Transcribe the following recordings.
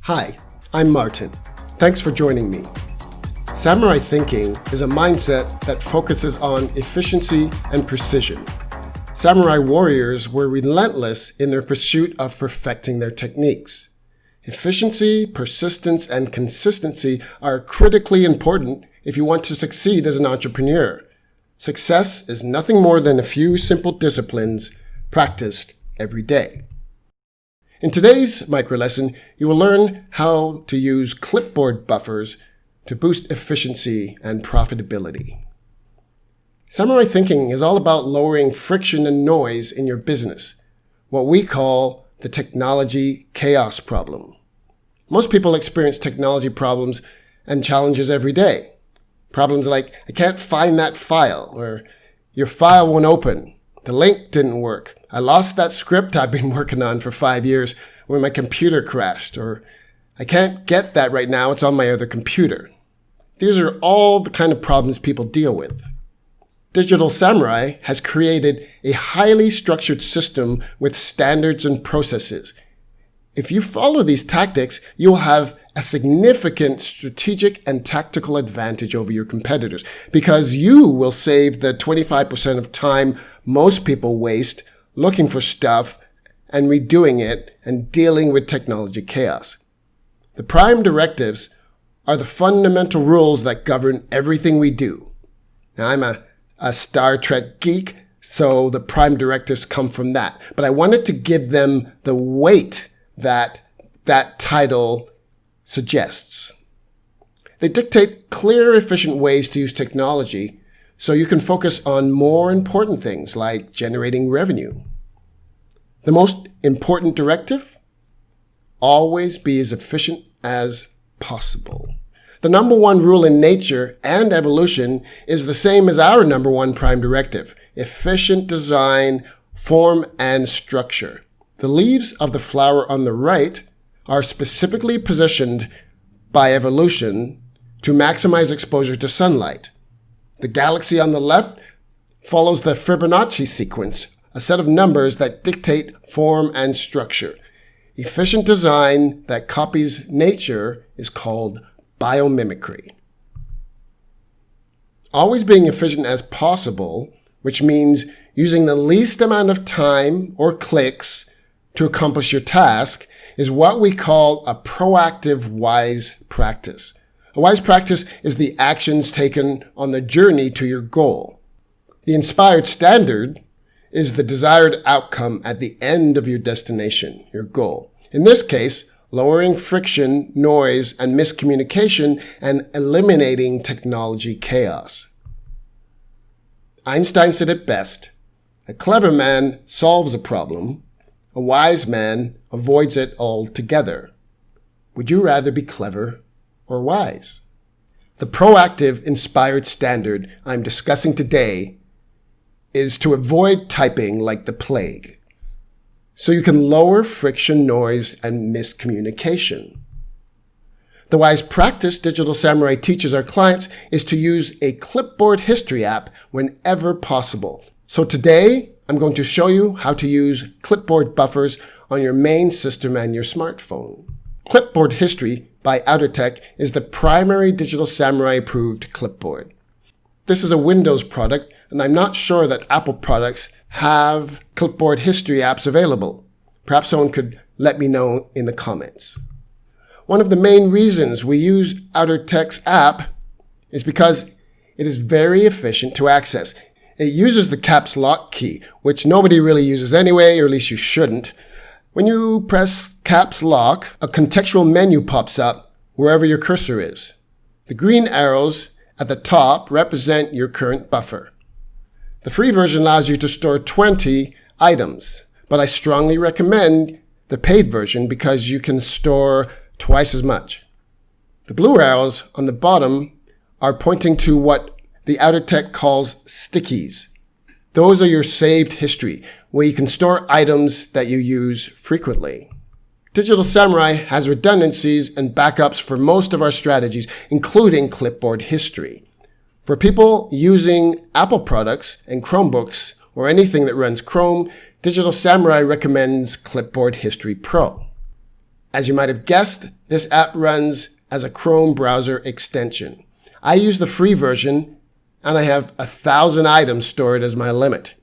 Hi, I'm Martin. Thanks for joining me. Samurai thinking is a mindset that focuses on efficiency and precision. Samurai warriors were relentless in their pursuit of perfecting their techniques. Efficiency, persistence, and consistency are critically important if you want to succeed as an entrepreneur. Success is nothing more than a few simple disciplines practiced every day. In today's microlesson, you will learn how to use clipboard buffers to boost efficiency and profitability. Samurai thinking is all about lowering friction and noise in your business, what we call the technology chaos problem. Most people experience technology problems and challenges every day. Problems like, I can't find that file, or your file won't open, the link didn't work, I lost that script I've been working on for 5 years when my computer crashed, or I can't get that right now, it's on my other computer. These are all the kind of problems people deal with. Digital Samurai has created a highly structured system with standards and processes. If you follow these tactics, you'll have a significant strategic and tactical advantage over your competitors because you will save the 25% of time most people waste looking for stuff and redoing it and dealing with technology chaos. The prime directives are the fundamental rules that govern everything we do. Now, I'm a Star Trek geek, so the prime directives come from that. But I wanted to give them the weight that that title suggests. They dictate clear, efficient ways to use technology so you can focus on more important things like generating revenue. The most important directive? Always be as efficient as possible. The number one rule in nature and evolution is the same as our number one prime directive: efficient design, form, and structure. The leaves of the flower on the right are specifically positioned by evolution to maximize exposure to sunlight. The galaxy on the left follows the Fibonacci sequence, a set of numbers that dictate form and structure. Efficient design that copies nature is called biomimicry. Always being efficient as possible, which means using the least amount of time or clicks to accomplish your task, is what we call a proactive wise practice. A wise practice is the actions taken on the journey to your goal. The inspired standard is the desired outcome at the end of your destination, your goal. In this case, lowering friction, noise, and miscommunication, and eliminating technology chaos. Einstein said it best: a clever man solves a problem, a wise man avoids it altogether. Would you rather be clever or wise? The proactive inspired standard I'm discussing today is to avoid typing like the plague, so you can lower friction, noise, and miscommunication. The wise practice Digital Samurai teaches our clients is to use a clipboard history app whenever possible. So today, I'm going to show you how to use clipboard buffers on your main system and your smartphone. Clipboard History by OuterTech is the primary Digital Samurai approved clipboard. This is a Windows product, and I'm not sure that Apple products have clipboard history apps available. Perhaps someone could let me know in the comments. One of the main reasons we use OuterTech's app is because it is very efficient to access. It uses the caps lock key, which nobody really uses anyway, or at least you shouldn't. When you press caps lock, a contextual menu pops up wherever your cursor is. The green arrows at the top represent your current buffer. The free version allows you to store 20 items, but I strongly recommend the paid version because you can store twice as much. The blue arrows on the bottom are pointing to what the OuterTech calls stickies. Those are your saved history, where you can store items that you use frequently. Digital Samurai has redundancies and backups for most of our strategies, including clipboard history. For people using Apple products and Chromebooks or anything that runs Chrome, Digital Samurai recommends Clipboard History Pro. As you might have guessed, this app runs as a Chrome browser extension. I use the free version, and I have 1,000 items stored as my limit.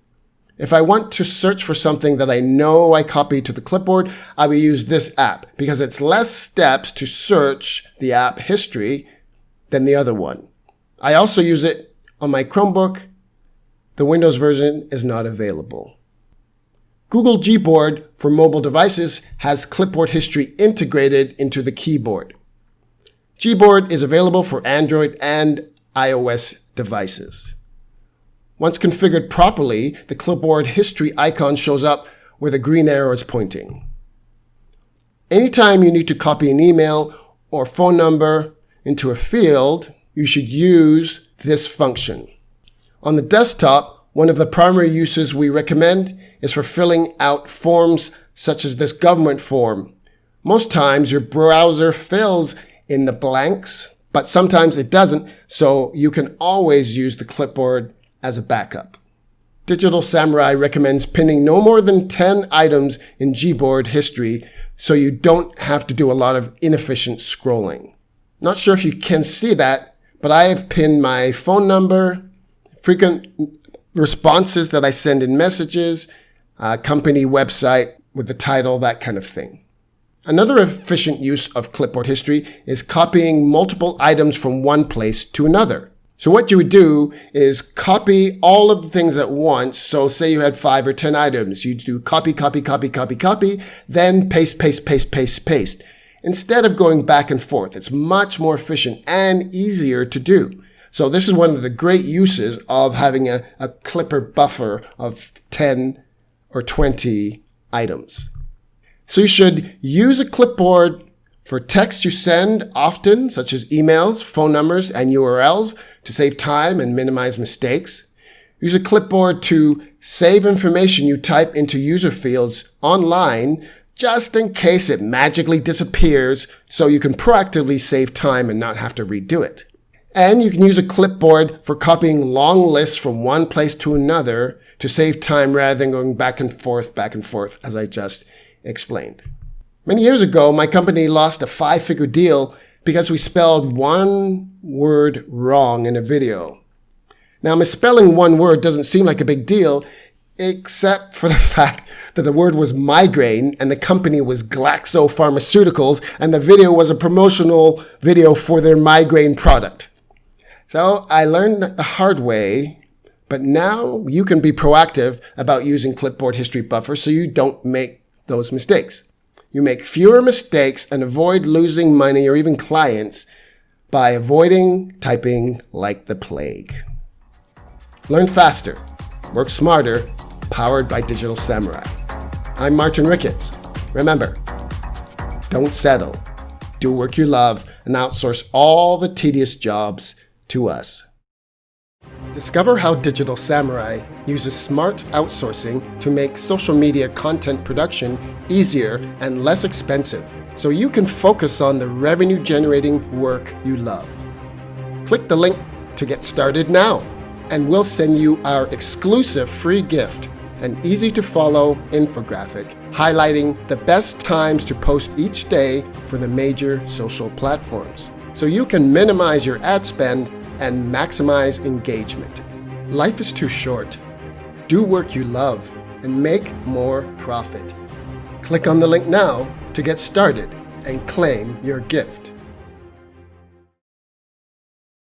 If I want to search for something that I know I copied to the clipboard, I will use this app because it's less steps to search the app history than the other one. I also use it on my Chromebook. The Windows version is not available. Google GBoard for mobile devices has clipboard history integrated into the keyboard. GBoard is available for Android and iOS devices. Once configured properly, the clipboard history icon shows up where the green arrow is pointing. Anytime you need to copy an email or phone number into a field, you should use this function. On the desktop, one of the primary uses we recommend is for filling out forms such as this government form. Most times your browser fills in the blanks, but sometimes it doesn't, so you can always use the clipboard as a backup. Digital Samurai recommends pinning no more than 10 items in GBoard history so you don't have to do a lot of inefficient scrolling. Not sure if you can see that, but I have pinned my phone number, frequent responses that I send in messages, company website with the title, that kind of thing. Another efficient use of clipboard history is copying multiple items from one place to another. So what you would do is copy all of the things at once. So say you had 5 or 10 items. You'd do copy, copy, copy, copy, copy, then paste, paste, paste, paste, paste. Instead of going back and forth, it's much more efficient and easier to do. So this is one of the great uses of having a clipper buffer of 10 or 20 items. So you should use a clipboard for text you send often, such as emails, phone numbers, and URLs to save time and minimize mistakes. Use a clipboard to save information you type into user fields online just in case it magically disappears so you can proactively save time and not have to redo it. And you can use a clipboard for copying long lists from one place to another to save time rather than going back and forth, as I just explained. Many years ago, my company lost a 5-figure deal because we spelled one word wrong in a video. Now, misspelling one word doesn't seem like a big deal, except for the fact that the word was migraine and the company was Glaxo Pharmaceuticals and the video was a promotional video for their migraine product. So I learned the hard way, but now you can be proactive about using clipboard history buffer so you don't make those mistakes. You make fewer mistakes and avoid losing money or even clients by avoiding typing like the plague. Learn faster, work smarter, powered by Digital Samurai. I'm Martin Ricketts. Remember, don't settle. Do work you love and outsource all the tedious jobs to us. Discover how Digital Samurai uses smart outsourcing to make social media content production easier and less expensive, so you can focus on the revenue-generating work you love. Click the link to get started now, and we'll send you our exclusive free gift, an easy-to-follow infographic highlighting the best times to post each day for the major social platforms, so you can minimize your ad spend and maximize engagement. Life is too short. Do work you love and make more profit. Click on the link now to get started and claim your gift.